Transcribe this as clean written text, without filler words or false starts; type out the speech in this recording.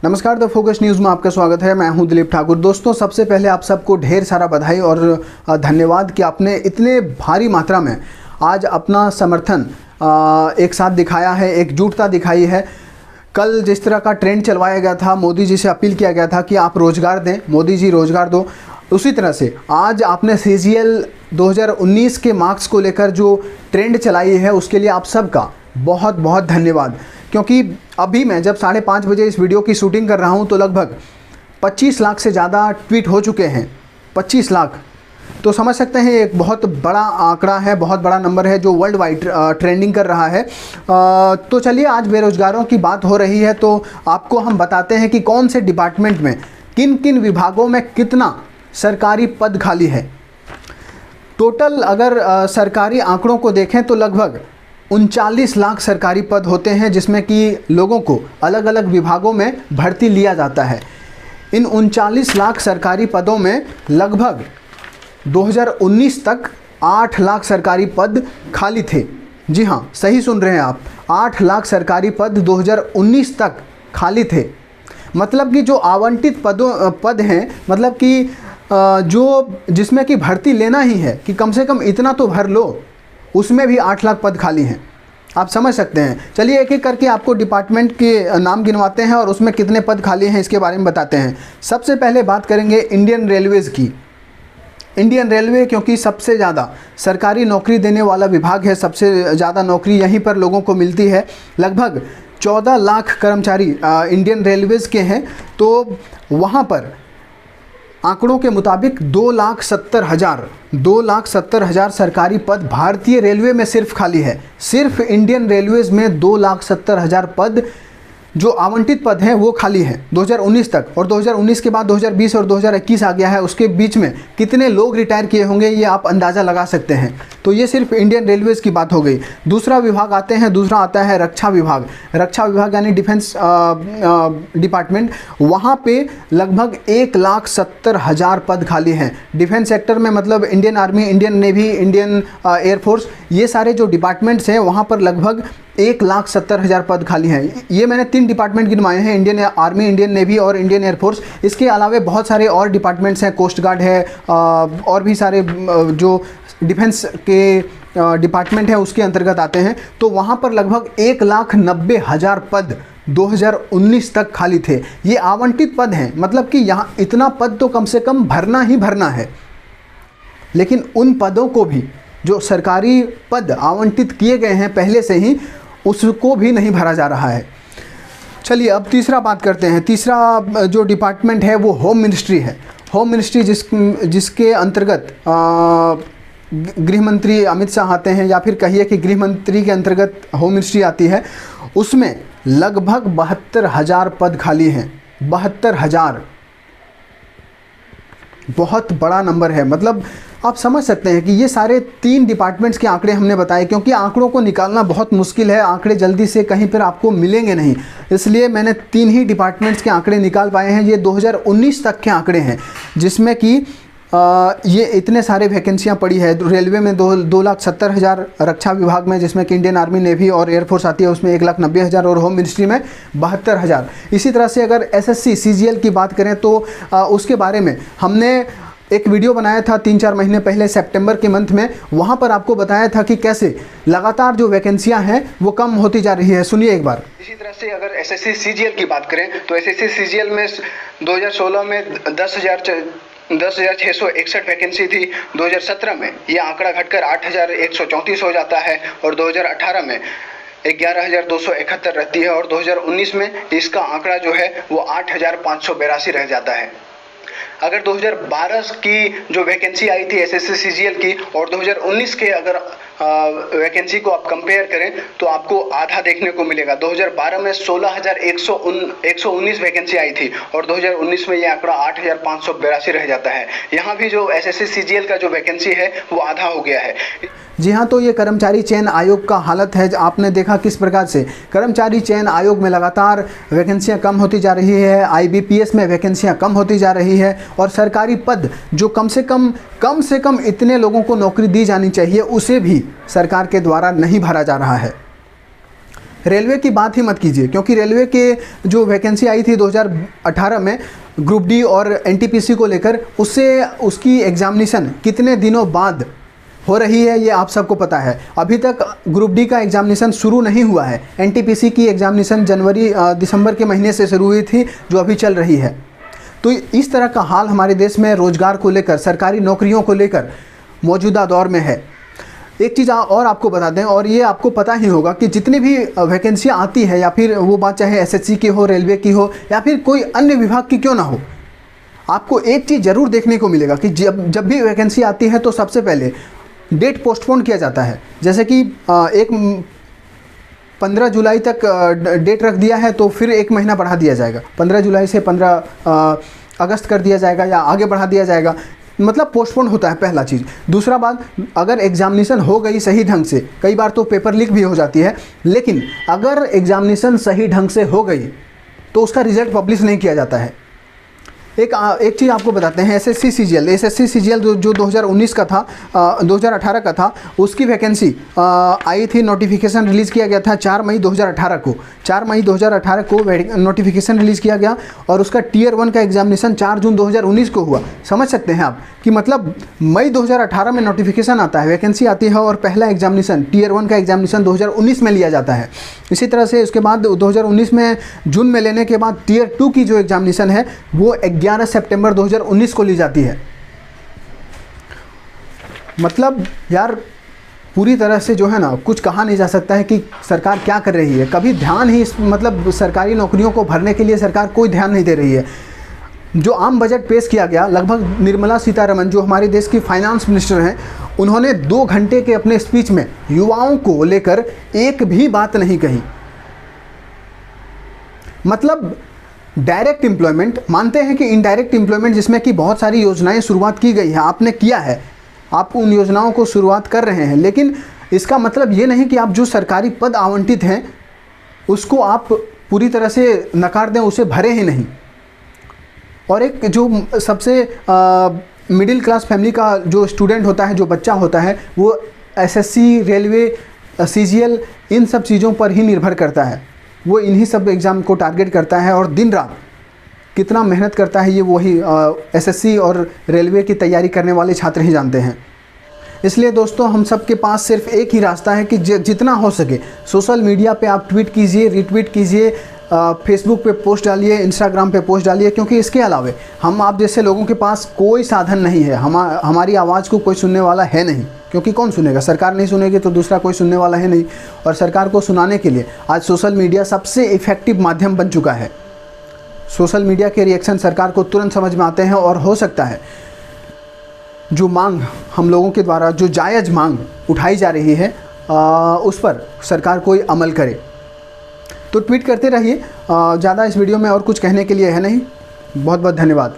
नमस्कार, the focus news में आपका स्वागत है। मैं हूं दिलीप ठाकुर। दोस्तों, सबसे पहले आप सबको ढेर सारा बधाई और धन्यवाद कि आपने इतने भारी मात्रा में आज अपना समर्थन एक साथ दिखाया है, एकजुटता दिखाई है। कल जिस तरह का ट्रेंड चलवाया गया था, मोदी जी से अपील किया गया था कि आप रोज़गार दें, मोदी जी रोज़गार दो, उसी तरह से आज आपने CGL 2019 के मार्क्स को लेकर जो ट्रेंड चलाई है उसके लिए आप सबका बहुत बहुत धन्यवाद। क्योंकि अभी मैं जब 5:30 बजे इस वीडियो की शूटिंग कर रहा हूं तो लगभग 25 लाख से ज़्यादा ट्वीट हो चुके हैं। 25 लाख तो समझ सकते हैं एक बहुत बड़ा आंकड़ा है, बहुत बड़ा नंबर है जो वर्ल्ड वाइड ट्रेंडिंग कर रहा है। तो चलिए, आज बेरोज़गारों की बात हो रही है तो आपको हम बताते हैं कि कौन से डिपार्टमेंट में किन किन विभागों में कितना सरकारी पद खाली है। टोटल अगर सरकारी आंकड़ों को देखें तो लगभग 39 लाख सरकारी पद होते हैं, जिसमें कि लोगों को अलग अलग विभागों में भर्ती लिया जाता है। इन 39 लाख सरकारी पदों में लगभग 2019 तक 8 लाख सरकारी पद खाली थे। जी हाँ, सही सुन रहे हैं आप, 8 लाख सरकारी पद 2019 तक खाली थे। मतलब कि जो आवंटित पद हैं, मतलब कि जो जिसमें कि भर्ती लेना ही है कि कम से कम इतना तो भर लो, उसमें भी 8 लाख पद खाली हैं। आप समझ सकते हैं। चलिए एक एक करके आपको डिपार्टमेंट के नाम गिनवाते हैं और उसमें कितने पद खाली हैं इसके बारे में बताते हैं। सबसे पहले बात करेंगे इंडियन रेलवेज़ की। इंडियन रेलवे क्योंकि सबसे ज़्यादा सरकारी नौकरी देने वाला विभाग है, सबसे ज़्यादा नौकरी यहीं पर लोगों को मिलती है। लगभग 14 लाख कर्मचारी इंडियन रेलवेज़ के हैं। तो वहाँ पर आंकड़ों के मुताबिक 2,70,000 सरकारी पद भारतीय रेलवे में सिर्फ खाली है। सिर्फ इंडियन रेलवेज़ में 2,70,000 पद जो आवंटित पद हैं वो खाली हैं 2019 तक। और 2019 के बाद 2020 और 2021 आ गया है, उसके बीच में कितने लोग रिटायर किए होंगे ये आप अंदाज़ा लगा सकते हैं। तो ये सिर्फ इंडियन रेलवेज़ की बात हो गई। दूसरा विभाग आते हैं, दूसरा आता है रक्षा विभाग। रक्षा विभाग यानी डिफेंस डिपार्टमेंट। वहाँ पे लगभग 1,70,000 पद खाली हैं। डिफेंस सेक्टर में मतलब Indian army, Indian navy, Indian air force, ये सारे जो डिपार्टमेंट्स हैं वहाँ पर लगभग 1,70,000 पद खाली हैं। ये मैंने 3 डिपार्टमेंट गिनवाए हैं, इंडियन आर्मी, इंडियन नेवी और इंडियन एयरफोर्स। इसके अलावा बहुत सारे और डिपार्टमेंट्स हैं, कोस्ट गार्ड है, और भी सारे जो डिफेंस के डिपार्टमेंट है उसके अंतर्गत आते हैं। तो वहाँ पर लगभग 1,90,000 पद 2019 तक खाली थे। ये आवंटित पद हैं, मतलब कि यहाँ इतना पद तो कम से कम भरना ही भरना है। लेकिन उन पदों को भी, जो सरकारी पद आवंटित किए गए हैं पहले से ही, उसको भी नहीं भरा जा रहा है। चलिए अब तीसरा बात करते हैं। तीसरा जो डिपार्टमेंट है वो होम मिनिस्ट्री है। होम मिनिस्ट्री जिसके अंतर्गत गृह मंत्री अमित शाह आते हैं, या फिर कहिए कि गृह मंत्री के अंतर्गत होम मिनिस्ट्री आती है। उसमें लगभग 72,000 पद खाली हैं। 72,000 बहुत बड़ा नंबर है। मतलब आप समझ सकते हैं कि ये सारे 3 डिपार्टमेंट्स के आंकड़े हमने बताए, क्योंकि आंकड़ों को निकालना बहुत मुश्किल है। आंकड़े जल्दी से कहीं पर आपको मिलेंगे नहीं, इसलिए मैंने 3 ही डिपार्टमेंट्स के आंकड़े निकाल पाए हैं। ये 2019 तक के आंकड़े हैं, जिसमें कि ये इतने सारे वैकेंसियां पड़ी है। रेलवे में 2,70,000, रक्षा विभाग में जिसमें कि इंडियन आर्मी, नेवी और एयरफोर्स आती है उसमें 1,90,000 और होम मिनिस्ट्री में 72,000। इसी तरह से अगर SSC CGL की बात करें तो उसके बारे में हमने एक वीडियो बनाया था 3-4 महीने पहले, सितंबर के मंथ में। वहाँ पर आपको बताया था कि कैसे लगातार जो वैकेंसियाँ हैं वो कम होती जा रही है। सुनिए एक बार। इसी तरह से अगर SSC CGL की बात करें तो SSC CGL में 2016 में 10,661 वैकेंसी थी। 2017 में ये आंकड़ा घटकर 8,134 हो जाता है और 2018 में 11,271 रहती है और 2019 में इसका आंकड़ा जो है वो 8,582 रह जाता है। अगर 2012 की जो वैकेंसी आई थी SSC CGL की और 2019 के अगर वैकेंसी को आप कंपेयर करें तो आपको आधा देखने को मिलेगा। 2012 में 16,119 वैकेंसी आई थी और 2019 में ये आंकड़ा 8,582 रह जाता है। यहाँ भी जो SSC CGL का जो वैकेंसी है वो आधा हो गया है। जी हाँ, तो ये कर्मचारी चयन आयोग का हालत है। आपने देखा किस प्रकार से कर्मचारी चयन आयोग में लगातार वैकेंसियां कम होती जा रही है, आईबीपीएस में वैकेंसियां कम होती जा रही है और सरकारी पद जो कम से कम इतने लोगों को नौकरी दी जानी चाहिए उसे भी सरकार के द्वारा नहीं भरा जा रहा है। रेलवे की बात ही मत कीजिए, क्योंकि रेलवे के जो वैकेंसी आई थी 2018 में ग्रुप डी और एनटीपीसी को लेकर, उसकी एग्जामिनेशन कितने दिनों बाद हो रही है ये आप सबको पता है। अभी तक ग्रुप डी का एग्जामिनेशन शुरू नहीं हुआ है। एनटीपीसी की एग्जामिनेशन दिसंबर के महीने से शुरू हुई थी, जो अभी चल रही है। तो इस तरह का हाल हमारे देश में रोजगार को लेकर, सरकारी नौकरियों को लेकर मौजूदा दौर में है। एक चीज़ और आपको बता दें, और ये आपको पता ही होगा कि जितनी भी वैकेंसियाँ आती है, या फिर वो बात चाहे एसएससी की हो, रेलवे की हो, या फिर कोई अन्य विभाग की क्यों ना हो, आपको एक चीज़ ज़रूर देखने को मिलेगा कि जब भी वैकेंसी आती है तो सबसे पहले डेट पोस्टपोन किया जाता है। जैसे कि 15 जुलाई तक डेट रख दिया है तो फिर 1 महीना बढ़ा दिया जाएगा, 15 जुलाई से 15 अगस्त कर दिया जाएगा या आगे बढ़ा दिया जाएगा, मतलब पोस्टपोन होता है, पहला चीज़। दूसरा बात, अगर एग्जामिनेशन हो गई सही ढंग से, कई बार तो पेपर लीक भी हो जाती है, लेकिन अगर एग्जामिनेशन सही ढंग से हो गई तो उसका रिजल्ट पब्लिश नहीं किया जाता है। एक चीज़ आपको बताते हैं, एसएससी सीजीएल जो 2019 का था, 2018 का था, उसकी वैकेंसी आई थी, नोटिफिकेशन रिलीज़ किया गया था 4 मई 2018 को। 4 मई 2018 को नोटिफिकेशन रिलीज़ किया गया और उसका टियर 1 का एग्जामिनेशन 4 जून 2019 को हुआ। समझ सकते हैं आप कि मतलब मई 2018 में नोटिफिकेशन आता है, वैकेंसी आती है और पहला एग्जामिनेशन टियर 1 का एग्जामिनेशन 2019 में लिया जाता है। इसी तरह से उसके बाद 2019 में जून में लेने के बाद टियर 2 की जो एग्जामिनेशन है वो 11 सितंबर 2019 को ली जाती है। मतलब यार पूरी तरह से जो है ना, कुछ कहा नहीं जा सकता है कि सरकार क्या कर रही है। कभी ध्यान ही मतलब सरकारी नौकरियों को भरने के लिए सरकार कोई ध्यान नहीं दे रही है। जो आम बजट पेश किया गया, लगभग निर्मला सीतारमण जो हमारे देश की फाइनेंस मिनिस्टर हैं, उन्होंने 2 घंटे के अपने स्पीच में युवाओं को लेकर एक भी बात नहीं कही। मतलब डायरेक्ट एम्प्लॉयमेंट मानते हैं कि इनडायरेक्ट एम्प्लॉयमेंट, जिसमें कि बहुत सारी योजनाएं शुरुआत की गई है, आपने किया है, आप उन योजनाओं को शुरुआत कर रहे हैं, लेकिन इसका मतलब ये नहीं कि आप जो सरकारी पद आवंटित हैं उसको आप पूरी तरह से नकार दें, उसे भरे ही नहीं। और एक जो सबसे मिडिल क्लास फैमिली का जो स्टूडेंट होता है, जो बच्चा होता है, वो एसएससी, रेलवे, सीजीएल, इन सब चीज़ों पर ही निर्भर करता है। वो इन्हीं सब एग्ज़ाम को टारगेट करता है और दिन रात कितना मेहनत करता है ये वही एसएससी और रेलवे की तैयारी करने वाले छात्र ही जानते हैं। इसलिए दोस्तों, हम सब के पास सिर्फ एक ही रास्ता है कि जितना हो सके सोशल मीडिया पे आप ट्वीट कीजिए, रीट्वीट कीजिए, फेसबुक पे पोस्ट डालिए, इंस्टाग्राम पे पोस्ट डालिए, क्योंकि इसके अलावे हम आप जैसे लोगों के पास कोई साधन नहीं है। हमारी आवाज़ को कोई सुनने वाला है नहीं, क्योंकि कौन सुनेगा? सरकार नहीं सुनेगी तो दूसरा कोई सुनने वाला है नहीं। और सरकार को सुनाने के लिए आज सोशल मीडिया सबसे इफ़ेक्टिव माध्यम बन चुका है। सोशल मीडिया के रिएक्शन सरकार को तुरंत समझ में आते हैं और हो सकता है जो मांग हम लोगों के द्वारा, जो जायज़ मांग उठाई जा रही है, उस पर सरकार कोई अमल करे। तो ट्वीट करते रहिए। ज़्यादा इस वीडियो में और कुछ कहने के लिए है नहीं। बहुत बहुत धन्यवाद।